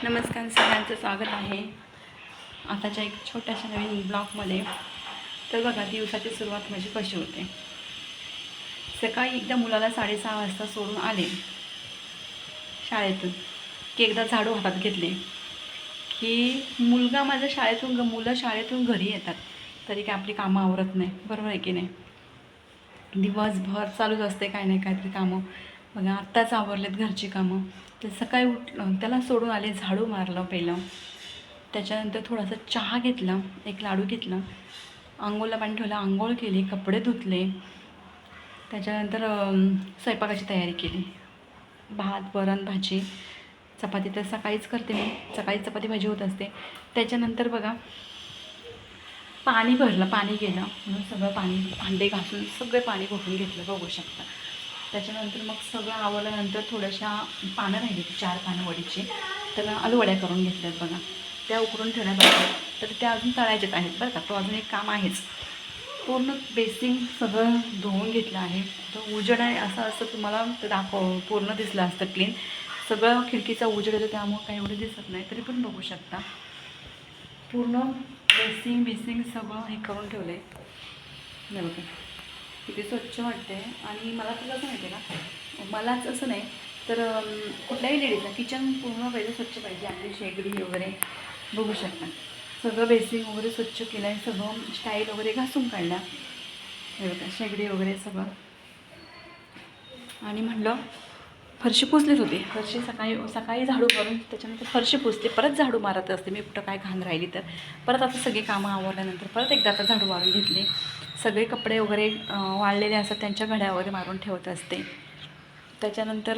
नमस्कार, सगळ्यांचं स्वागत आहे आताच्या एक छोट्याशा नवीन ब्लॉगमध्ये. तर बघा, दिवसाची सुरुवात माझी कशी होते. सकाळी एकदा मुलाला 6:30 वाजता सोडून आले शाळेतून की एकदा झाडू हातात घेतले की मुलगा माझ्या मुलं शाळेतून घरी येतात तरी काय आपली कामं आवरत नाही, बरोबर आहे की नाही. दिवसभर चालूच असते काय नाही काहीतरी कामं. बघा, आत्ताच आवरलेत घरची कामं. तर सकाळी त्याला सोडून आले, झाडू मारलं पहिलं, त्याच्यानंतर थोडासा चहा घेतला, एक लाडू घेतला, अंघोळीला पाणी ठेवलं, अंघोळ केली, कपडे धुतले, त्याच्यानंतर स्वयंपाकाची तयारी केली. भात, वरण, भाजी, चपाती तर सकाळीच करते मी, सकाळी चपाती भाजी होत असते. त्याच्यानंतर बघा, पाणी भरलं, पाणी गेलं म्हणून सगळं पाणी, भांडे घासून सगळे पाणी भरून घेतलं, बघू शकता. त्याच्यानंतर मग सगळं आवडल्यानंतर थोड्याशा पानं राहिली, 4 पानं वडीची, तर आलू वड्या करून घेतल्यात बघा. त्या उकडून ठेवल्या पाहिजे, तर त्या अजून तळायच्याच आहेत बरं का. तो अजून एक काम आहेच. पूर्ण बेसिंग सगळं धुवून घेतलं आहे. तर उजेड आहे असं तुम्हाला ते पूर्ण दिसलं असतं क्लीन. सगळं खिडकीचा उजेड येतो त्यामुळं काही एवढं दिसत नाही, तरी पण बघू शकता पूर्ण बेसिंग सगळं हे करून ठेवलं आहे. नाही बघा किती स्वच्छ वाटते. आणि मला तुला असं माहिती आहे का, मलाच असं नाही तर कुठल्याही लेडीजला किचन पूर्ण पाहिजे, स्वच्छ पाहिजे. आपली शेगडी वगैरे बघू शकता, सगळं बेसिंग वगैरे स्वच्छ केलं आहे, सगळं स्टाईल वगैरे घासून काढल्या. हे बघा, शेगडी वगैरे सगळं. आणि म्हटलं फरशी पुसलीच होती, फरशी सकाळी झाडू मारून त्याच्यानंतर फरशी पुसली, परत झाडू मारत असते मी कुठं काय घाण राहिली तर. परत आता सगळी कामं आवरल्यानंतर परत एकदा आता झाडू मारून घेतली. सगळे कपडे वगैरे वाळलेले असतात त्यांच्या घड्या वगैरे मारून ठेवत असते. त्याच्यानंतर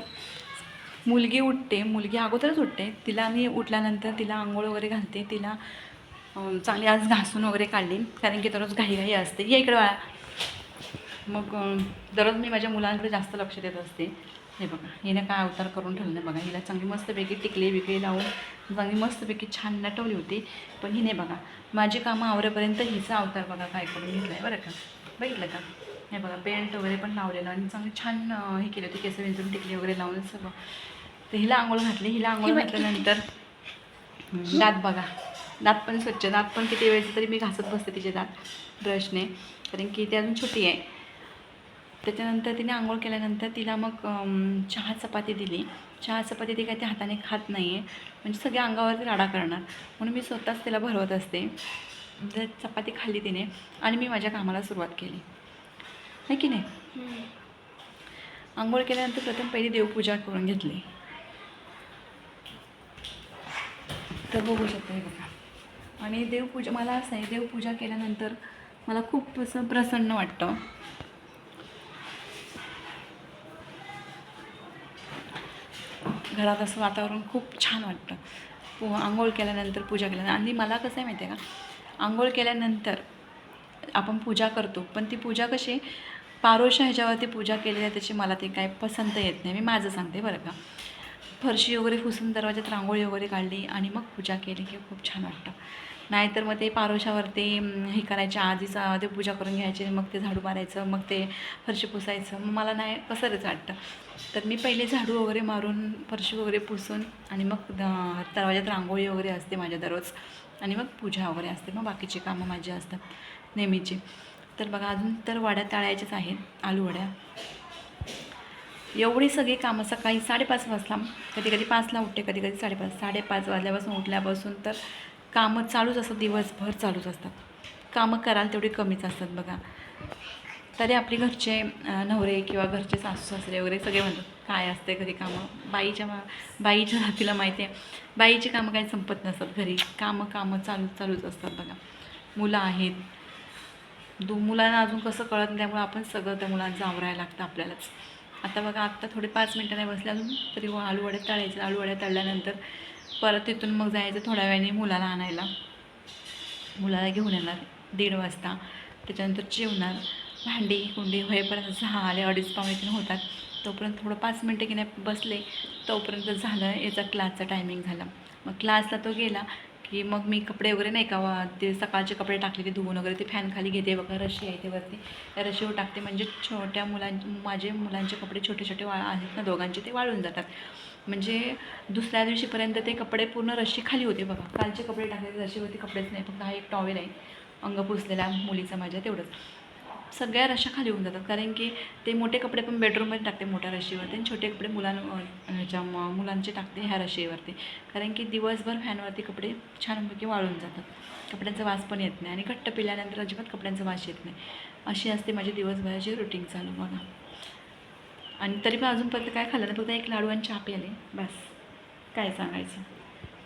मुलगी उठते, मुलगी अगोदरच उठते. तिला मी उठल्यानंतर तिला आंघोळ वगैरे घालते. तिला चांगली आज घासून वगैरे काढली, कारण की दररोज घाई असते. ये इकडे वाळा. मग दररोज मी माझ्या मुलांकडे जास्त लक्ष देत असते. हे बघा, हिने काय अवतार करून ठेवलं बघा. हिला चांगली मस्तपैकी टिकली बिकली लावून चांगली मस्तपैकी छान नटवली होती. पण हिने बघा माझी कामं आवरेपर्यंत हिचा अवतार बघा काय करून घेतला आहे बरं का. बघितलं का. हे बघा, बेल्ट वगैरे पण लावलेलं आणि चांगली छान हे केली होती, केस विंचून टिकली वगैरे लावून सगळं. तर हिला आंघोळ घातली. हिला आंघोळ घातल्यानंतर दात बघा, दात पण स्वच्छ, दात पण किती वेळेस तरी मी घासत बसते तिचे दात ब्रशने, कारण की ती अजून छोटी आहे. त्याच्यानंतर तिने आंघोळ केल्यानंतर तिला मग चहा चपाती दिली. चहा चपाती ती काही त्या हाताने खात नाही आहे, म्हणजे सगळ्या अंगावरती राडा करणार, म्हणून मी स्वतःच तिला भरवत असते. तर चपाती खाल्ली तिने आणि मी माझ्या कामाला सुरुवात केली, आहे की नाही. आंघोळ केल्यानंतर प्रथम पहिली देवपूजा करून घेतली. तर बघू शकता हे बघा. आणि देवपूजा मला असं आहे, देवपूजा केल्यानंतर मला खूप असं प्रसन्न वाटतं. घरात असं वातावरण खूप छान वाटतं आंघोळ केल्यानंतर, पूजा केल्यानंतर. आणि मला कसं आहे माहिती आहे का, आंघोळ केल्यानंतर आपण पूजा करतो, पण ती पूजा कशी पारोशा ह्याच्यावरती पूजा केलेली आहे, त्याची मला ते काय पसंत येत नाही. मी माझं सांगते बरं का. फरशी वगैरे पुसून दरवाजात रांगोळी वगैरे काढली आणि मग पूजा केली की खूप छान वाटतं. नाहीतर मग ते पारोशावरती हे करायच्या आधीचा ते पूजा करून घ्यायचे, मग ते झाडू मारायचं, मग ते फरशी पुसायचं, मग मला नाही पसरच वाटतं. तर मी पहिले झाडू वगैरे मारून फरशी वगैरे पुसून आणि मग दरवाजात रांगोळी वगैरे असते माझ्या दररोज, आणि मग पूजा वगैरे असते, मग बाकीची कामं माझी असतात नेहमीची. तर बघा, अजून तर वड्या तळायच्याच आहेत, आलू वड्या. एवढी सगळी कामं सकाळी 5:30 वाजता, कधी कधी 5ला उठते, कधी कधी 5:30 वाजल्यापासून उठल्यापासून तर कामं चालूच असतात, दिवसभर चालूच असतात. कामं कराल तेवढी कमीच असतात बघा. तरी आपली घरचे नवरे किंवा घरचे सासू सासरे वगैरे सगळे म्हणतात काय असते घरी कामं. बाईच्या हातीला माहिती आहे, बाईची कामं काही संपत नसतात घरी. कामं चालूच असतात बघा. मुलं आहेत, मुलांना अजून कसं कळत नाही, त्यामुळे आपण सगळं त्या मुलांचं आवरायला लागतं आपल्यालाच. आता बघा, आत्ता थोडे 5 मिनटं नाही बसले अजून तरी आलू वड्या तळायचे. आलू वड्या तळल्यानंतर परत तिथून मग जायचं थोड्या वेळाने मुलाला आणायला. मुलाला घेऊन येणार 1:30 वाजता. त्याच्यानंतर जेवणार, भांडी कुंडी होईपर्यंत 2:30 होतात. तोपर्यंत थोडं 5 मिनटं की नाही बसले, तोपर्यंत झालं याचा क्लासचा टायमिंग झाला. मग क्लासला तो गेला की मग मी कपडे वगैरे नाही का ते सकाळचे कपडे टाकलेले धुवून वगैरे ते फॅन खाली घेते बघा, रशी आहे ते वरती, त्या रशीवर टाकते. म्हणजे छोट्या माझे मुलांचे कपडे छोटे छोटे आहेत ना दोघांचे, ते वाळून जातात. म्हणजे दुसऱ्या दिवशीपर्यंत ते कपडे पूर्ण रशी खाली होते बघा. कालचे कपडे टाकलेले रशीवरती कपडेच नाही, फक्त हा एक टॉवेल आहे अंग पुसलेला मुलीचा माझ्या, तेवढंच. सगळ्या रश्या खाली होऊन जातात, कारण की ते मोठे कपडे पण बेडरूममध्ये टाकते मोठ्या रशीवरती, आणि छोटे कपडे मुलांचे टाकते ह्या रशीवरती, कारण की दिवसभर फॅनवरती कपडे छानपैकी वाळून जातात. कपड्यांचा वास पण येत नाही, आणि घट्ट पिल्यानंतर अजिबात कपड्यांचा वास येत नाही. अशी असते माझी दिवसभराची रुटीन चालू बघा. आणि तरी पण अजूनपर्यंत काय खाल्लं नाही, फक्त एक लाडू आणि चहा प्यायले बस. काय सांगायचं,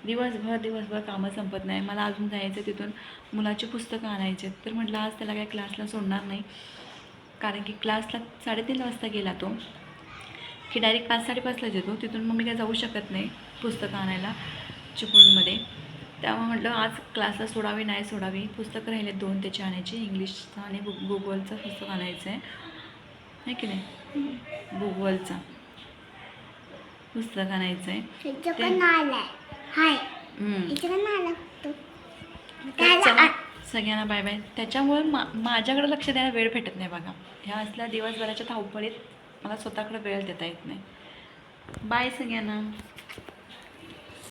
दिवसभर कामं संपत नाही. मला अजून जायचं तिथून मुलाची पुस्तकं आणायचे, तर म्हटलं आज त्याला काय क्लासला सोडणार नाही, कारण की क्लासला 3:30 वाजता गेला तो, की डायरेक्ट 5-5:30लाच येतो. तिथून मग मी काय जाऊ शकत नाही पुस्तकं आणायला चिपळूणमध्ये. त्यामुळे म्हटलं आज क्लासला सोडावी नाही सोडावी. पुस्तकं राहिले 2 त्याचे आणायचे, इंग्लिशचं आणि भूगोलचं पुस्तक आणायचं आहे की नाही, भूगोलचं पुस्तक आणायचं आहे. सगळ्यांना बाय बाय. त्याच्यामुळे माझ्याकडे लक्ष द्यायला वेळ भेटत नाही बघा. ह्या असल्या दिवसभराच्या धावपळीत मला स्वतःकडे वेळ देता येत नाही. बाय सगळ्यांना.